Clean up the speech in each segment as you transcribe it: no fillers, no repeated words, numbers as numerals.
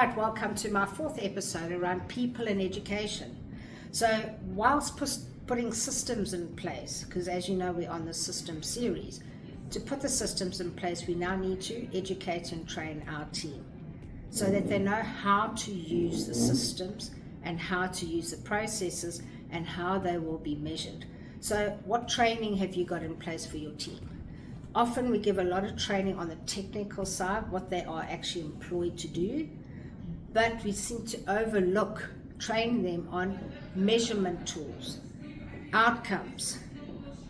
Right, welcome to my fourth episode around people and education. So whilst putting systems in place, because as you know we're on the system series, to put the systems in place we now need to educate and train our team so that they know how to use the systems and how to use the processes and how they will be measured. So what training have you got in place for your team? Often we give a lot of training on the technical side, what they are actually employed to do, but we seem to overlook training them on measurement tools, outcomes,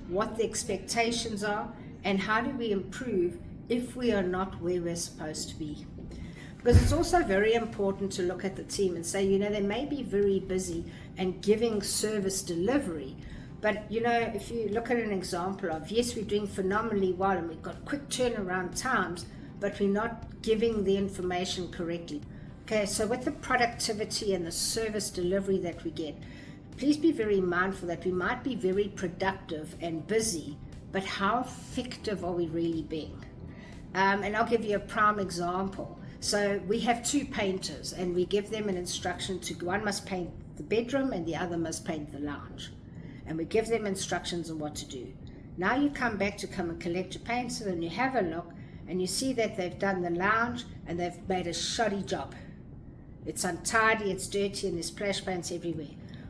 what the expectations are, and how do we improve if we are not where we're supposed to be. Because it's also very important to look at the team and say, they may be very busy and giving service delivery, but if you look at an example of, yes, we're doing phenomenally well and we've got quick turnaround times, but we're not giving the information correctly. Okay, so with the productivity and the service delivery that we get, please be very mindful that we might be very productive and busy, but how effective are we really being? And I'll give you a prime example. So we have two painters and we give them an instruction to, one must paint the bedroom and the other must paint the lounge. And we give them instructions on what to do. Now you come back to come and collect your paints and you have a look and you see that they've done the lounge and they've made a shoddy job. It's untidy, it's dirty, and there's splash paints everywhere.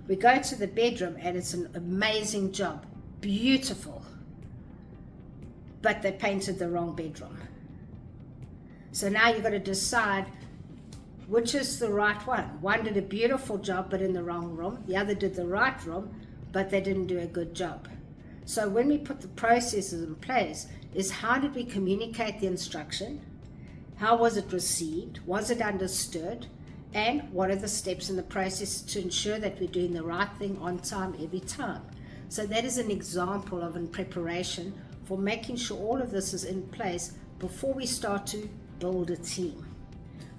We go to the bedroom and it's an amazing job, beautiful, but they painted the wrong bedroom. So now you've got to decide which is the right one. One did a beautiful job but in the wrong room. The other did the right room but they didn't do a good job. So when we put the processes in place is how did we communicate the instruction? How was it received? Was it understood? And what are the steps in the process to ensure that we're doing the right thing on time every time? So that is an example of in preparation for making sure all of this is in place before we start to build a team.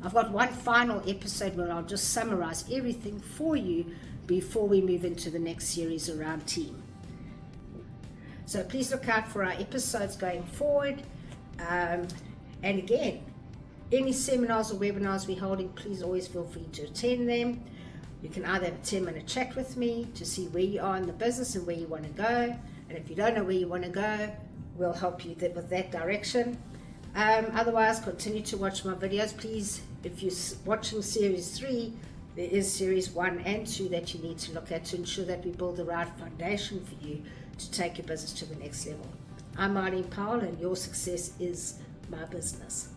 I've got one final episode where I'll just summarize everything for you before we move into the next series around team. So please look out for our episodes going forward. And again, any seminars or webinars we're holding, please always feel free to attend them. You can either have a 10-minute chat with me to see where you are in the business and where you want to go. And if you don't know where you want to go, we'll help you with that direction. Otherwise, continue to watch my videos. Please, if you're watching series 3, there is series 1 and 2 that you need to look at to ensure that we build the right foundation for you to take your business to the next level. I'm Marlene Powell and your success is my business.